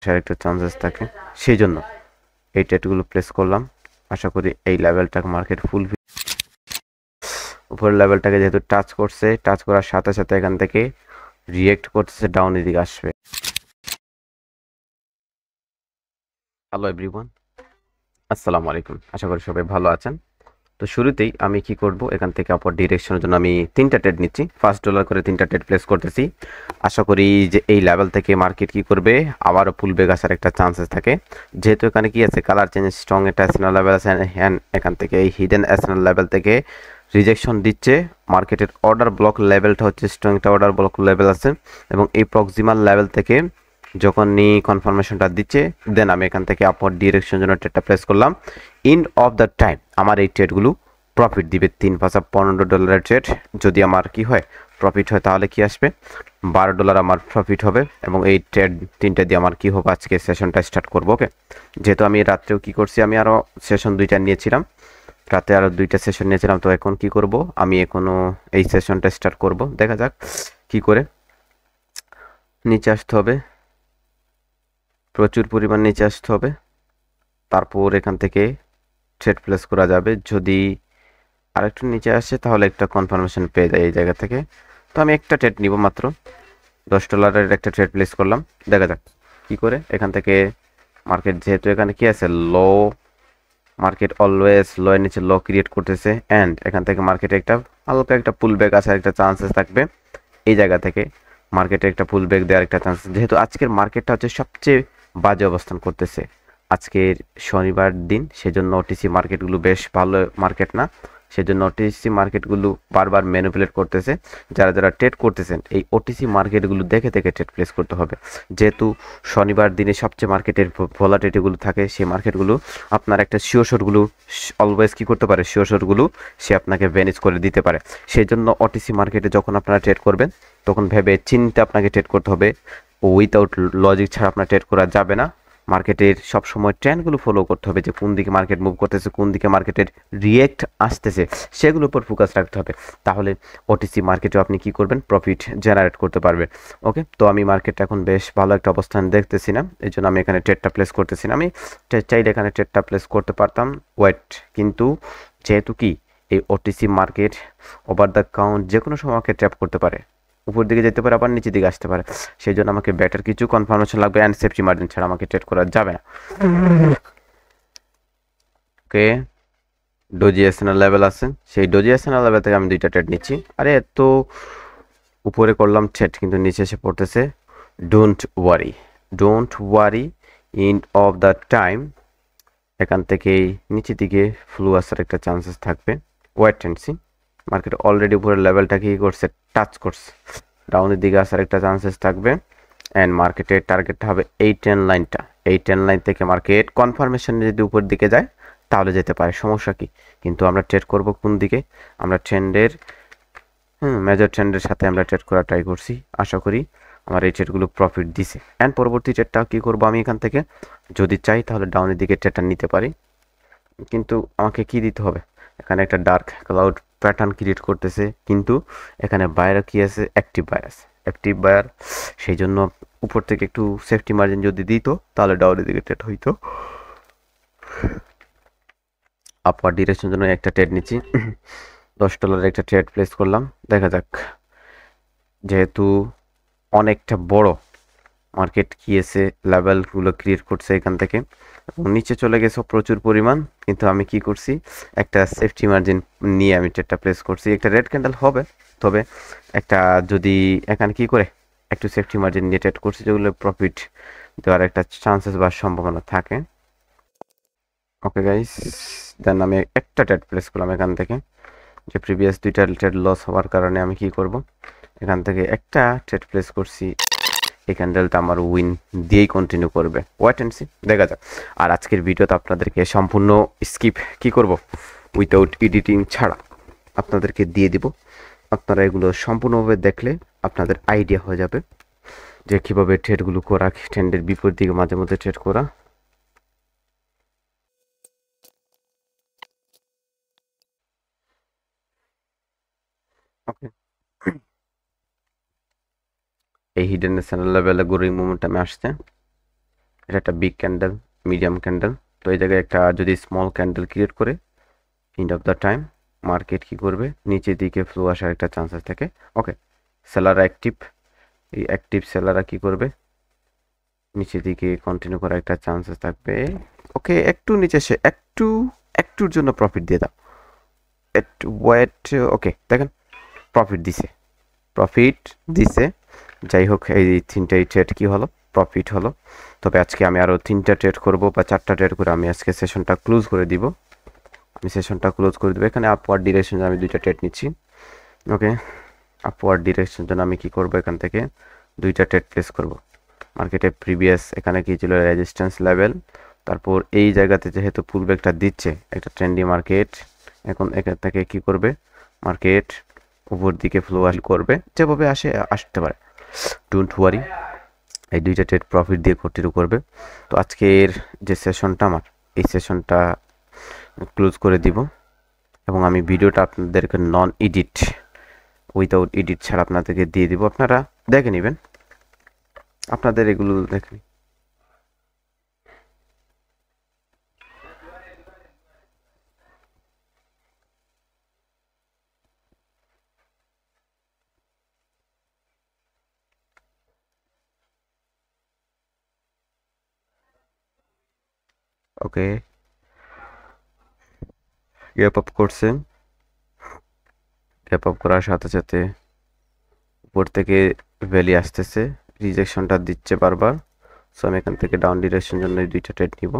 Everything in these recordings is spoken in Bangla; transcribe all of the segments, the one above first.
আসার একটা চান্সেস থাকে, সেই জন্য এই ট্রেডগুলো প্লেস করলাম। আশা করি এই লেভেলটা মার্কেট ফুল উপরের লেভেলটাকে যেহেতু টাচ করছে, টাচ করার সাথে সাথে এখান থেকে রিয়েক্ট করতেছে, ডাউনের দিকে আসবে। হ্যালো এভরিওয়ান, আসসালামু আলাইকুম। আশা করি সবাই ভালো আছেন। তো শুরুতেই আমি কি করব, এখান থেকে আপার ডিরেকশনের জন্য আমি 3টা ট্রেড নিচ্ছি, $5 করে 3টা ট্রেড প্লেস করতেছি। আশা করি যে এই লেভেল থেকে মার্কেট কি করবে, আবারও পুল ব্যাক আসার একটা চান্সেস থাকে। যেহেতু এখানে কি আছে, কালার চেঞ্জ, স্ট্রং একটা অ্যাসেনাল লেভেল আছে, হ্যান্ড এখান থেকে এই হিডেন অ্যাসেনাল লেভেল থেকে রিজেকশন দিচ্ছে। মার্কেটের অর্ডার ব্লক লেভেলটা হচ্ছে স্ট্রং একটা অর্ডার ব্লক লেভেল আছে, এবং এই প্রক্সিমাল লেভেল থেকে যখনই কনফার্মেশনটা দিচ্ছে, দেন আমি এখান থেকে আপওয়ার্ড ডিরেকশন জন্য ট্রেডটা প্লেস করলাম। এন্ড অফ দ্য টাইম আমার এই ট্রেডগুলো প্রফিট দিবে। 3 × $15 ট্রেড যদি আমার কি হয়, প্রফিট হয়, তাহলে কি আসবে, $12 আমার প্রফিট হবে। এবং এই ট্রেড 3টা দিয়ে আমার কি হবে, আজকে সেশনটা স্টার্ট করবো। ওকে, যেহেতু আমি রাত্রেও কি করছি, আমি আরও সেশন 2টা নিয়েছিলাম, রাতে আরও 2টা সেশন নিয়েছিলাম। তো এখন কি করব, আমি এখনও এই সেশনটা স্টার্ট করব। দেখা যাক কি করে। নিচে আসতে হবে, প্রচুর পরিমাণ নিচে আসতে হবে, তারপর এখান থেকে ট্রেড প্লেস করা যাবে। যদি আরেকটু নিচে আসে তাহলে একটা কনফার্মেশন পেয়ে যায় এই জায়গা থেকে। তো আমি একটা ট্রেড নিব মাত্র, $10 একটা ট্রেড প্লেস করলাম। দেখা যাক কি করে এখান থেকে মার্কেট, যেহেতু এখানে কি আছে, লো, মার্কেট অলওয়েজ লো এর নিচে লো ক্রিয়েট করতেছে, অ্যান্ড এখান থেকে মার্কেটে একটা হালকা একটা পুল ব্যাক আসার একটা চান্সেস থাকবে। এই জায়গা থেকে মার্কেটে একটা পুল ব্যাক দেওয়ার একটা চান্স, যেহেতু আজকের মার্কেটটা হচ্ছে সবচেয়ে বাজে অবস্থান করতেছে, আজকের শনিবার দিন, সেজন্য ওটিসি মার্কেটগুলো বেশ ভালো মার্কেট না, সেজন্য ওটিসি মার্কেটগুলো বারবার ম্যানিপুলেট করতেছে। যারা যারা ট্রেড করতেছেন, এই ওটিসি মার্কেটগুলো দেখে দেখে ট্রেড প্লেস করতে হবে। যেহেতু শনিবার দিনে সবচেয়ে মার্কেটের ভোলাটিলিটিগুলো থাকে, সেই মার্কেটগুলো আপনার একটা শিওরশটগুলো অলওয়েজ কী করতে পারে, শিওরশটগুলো সে আপনাকে ভ্যানিশ করে দিতে পারে। সেই জন্য ওটিসি মার্কেটে যখন আপনারা ট্রেড করবেন, তখন ভেবে চিন্তে আপনাকে ট্রেড করতে হবে। উইথাউট লজিক ছাড়া আপনার ট্রেড করা যাবে না। মার্কেটের সবসময় ট্রেন্ডগুলো ফলো করতে হবে, যে কোন দিকে মার্কেট মুভ করতেছে, কোন দিকে মার্কেটের রিয়েক্ট আসতেছে, সেগুলোর উপর ফোকাস রাখতে হবে। তাহলে ওটিসি মার্কেটেও আপনি কি করবেন, প্রফিট জেনারেট করতে পারবেন। ওকে, তো আমি মার্কেটটা এখন বেশ ভালো একটা অবস্থান দেখতেছি না, এই জন্য আমি এখানে ট্রেডটা প্লেস করতেছি না। আমি চাইলে এখানে ট্রেডটা প্লেস করতে পারতাম, ওয়েট, কিন্তু যেহেতু কি এই OTC market over the count যে কোনো সময় আমাকে ট্র্যাপ করতে পারে, উপর দিকে যেতে পারে, আবার নিচের দিকে আসতে পারে। সেই জন্য আমাকে বেটার কিছু কনফার্মেশন লাগবে, অ্যান্ড সেফটি মার্জিন ছাড়া আমাকে ট্রেড করা যাবে না। ওকে, ডোজি এসএনএল লেভেল আছে, সেই ডোজি এসএনএল লেভেল থেকে আমি 2টা ট্রেড নিচ্ছি। আরে এত উপরে করলাম ট্রেড, কিন্তু নিচে এসে পড়তেছে। Don't worry, don't worry, end of the time এখান থেকেই নিচের দিকে ফ্লু আসার একটা চান্সেস থাকবে। Wait and see, market already উপরের লেভেলটা কি করছে, টাচ করছে, ডাউনের দিকে আসার একটা চান্সেস থাকবে। অ্যান্ড মার্কেটের টার্গেটটা হবে এই ট্রেন লাইনটা। এই ট্রেন লাইন থেকে মার্কেট কনফার্মেশন যদি উপর দিকে যায় তাহলে যেতে পারে, সমস্যা কি। কিন্তু আমরা ট্রেড করব কোন দিকে, আমরা ট্রেন্ডের মেজর ট্রেন্ডের সাথে আমরা ট্রেড করা ট্রাই করছি। আশা করি আমার এই ট্রেডগুলো প্রফিট দিছে। অ্যান্ড পরবর্তী ট্রেডটা কী করবো, আমি এখান থেকে যদি চাই তাহলে ডাউনের দিকে ট্রেডটা নিতে পারি, কিন্তু আমাকে কি দিতে হবে, এখানে একটা ডার্ক ক্লাউড প্যাটার্ন ক্রিয়েট করতেছে, কিন্তু এখানে বাইরে কি আছে, অ্যাক্টিভ বায়ার আছে, অ্যাক্টিভ বায়ার। সেই জন্য উপর থেকে একটু সেফটি মার্জিন যদি দিত তাহলে ডাউনের দিকে ট্রেড হইতো। আপওয়ার্ড ডিরেকশনের জন্য একটা ট্রেড নিচ্ছি, $10 একটা ট্রেড প্লেস করলাম। দেখা যাক, যেহেতু অনেকটা বড় মার্কেট কি এসে লেভেলগুলো ক্রিয়েট করছে এখান থেকে, এবং নিচে চলে গেছে প্রচুর পরিমাণ, কিন্তু আমি কি করছি, একটা সেফটি মার্জিন নিয়ে আমি ট্রেডটা প্লেস করছি। একটা রেড ক্যান্ডেল হবে, তবে একটা যদি এখানে কি করে একটু সেফটি মার্জিন নিয়ে ট্রেড করছি, যেগুলো প্রফিট দেওয়ার একটা চান্সেস বা সম্ভাবনা থাকে। ওকে গাইস, দেন আমি একটা ট্রেড প্লেস করলাম এখান থেকে, যে প্রিভিয়াস 2টা ট্রেড লস হওয়ার কারণে আমি কি করব, এখান থেকে একটা ট্রেড প্লেস করছি। এই ক্যান্ডেলটা আমার উইন দিয়েই কন্টিনিউ করবে, ওয়েট অ্যান্ড সি, দেখা যাক। আর আজকের ভিডিওতে আপনাদেরকে সম্পূর্ণ স্কিপ কি করব, উইথাউট এডিটিং ছাড়া আপনাদেরকে দিয়ে দিব। আপনারা এগুলো সম্পূর্ণভাবে দেখলে আপনাদের আইডিয়া হয়ে যাবে যে কীভাবে ট্রেডগুলো করা, ট্রেন্ডের বিপরীত দিকে মাঝে মধ্যে ট্রেড করা। ওকে, এই হিডেন চ্যানেল লেভেলে গ্রোয়িং মোমেন্টামে আসছে, এটা একটা বিগ ক্যান্ডেল, মিডিয়াম ক্যান্ডেল। তো এই জায়গায় একটা যদি স্মল ক্যান্ডেল ক্রিয়েট করে and of the time market কি করবে, নিচের দিকে ফ্লো আসার একটা চান্সেস থাকে। ওকে, সেলাররা অ্যাক্টিভ, এই অ্যাক্টিভ সেলাররা কি করবে, নিচের দিকে কন্টিনিউ করার একটা চান্সেস থাকবে। ওকে, একটু নিচে এসে একটুর জন্য প্রফিট দিয়ে দাও, একটু ওয়েট। ওকে, দেখেন প্রফিট দিছে। যাই হোক, এই তিনটাই ট্রেড কি হলো, প্রফিট হলো। তবে আজকে আমি আরও 3টা ট্রেড করব বা 4টা ট্রেড করে আমি আজকে সেশনটা ক্লোজ করে দিব। এখানে আপওয়ার্ড ডিরেকশন আমি 2টা ট্রেড নিচ্ছি। ওকে, আপওয়ার্ড ডিরেকশন জন্য আমি কি করব, এখান থেকে 2টা ট্রেড প্লেস করব। মার্কেটে প্রিভিয়াস এখানে কি ছিল, রেজিস্ট্যান্স লেভেল। তারপর এই জায়গাতে যেহেতু পুলব্যাকটা দিচ্ছে একটা ট্রেন্ডি মার্কেট, এখন এখান থেকে কি করবে, মার্কেট উপর দিকে ফ্লো করবে, যেভাবে আসতে পারে। ডোন্ট ওয়ারি, এই 2টা ট্রেড প্রফিট দিয়ে কন্টিনিউ করবে। তো আজকের যে সেশনটা আমার, এই সেশনটা ক্লোজ করে দিব এবং আমি ভিডিওটা আপনাদেরকে নন এডিট, উইদাউট এডিট ছাড়া আপনাদেরকে দিয়ে দিব। আপনারা দেখে নেবেন, আপনাদের এগুলো দেখে। ওকে, গ্যাপ আপ করছে, গ্যাপ আপ করার সাথে সাথে উপর থেকে ভ্যালি আসতেছে, রিজেকশনটা দিচ্ছে বারবার। সো আমি এখান থেকে ডাউন ডিরেকশন জন্য 2টা ট্রেড নিব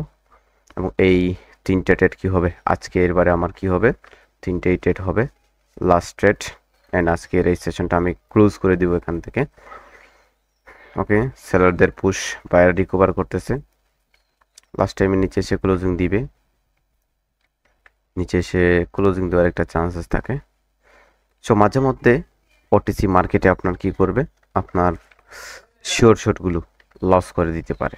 এবং এই 3টা ট্রেড কি হবে আজকে, এরবারে আমার কি হবে, 3টেই ট্রেড হবে, লাস্ট ট্রেড। অ্যান্ড আজকের এই সেশনটা আমি ক্লোজ করে দিব এখান থেকে। ওকে, সেলারদের পুশ, বায়ার রিকভার করতেছে। লাস্ট টাইমে নিচে এসে ক্লোজিং দিবে, নিচে এসে ক্লোজিং দেওয়ার একটা চান্সেস থাকে। সো মাঝে মধ্যে ওটিসি মার্কেটে আপনার কি করবে, আপনার শিওর শটগুলো লস করে দিতে পারে।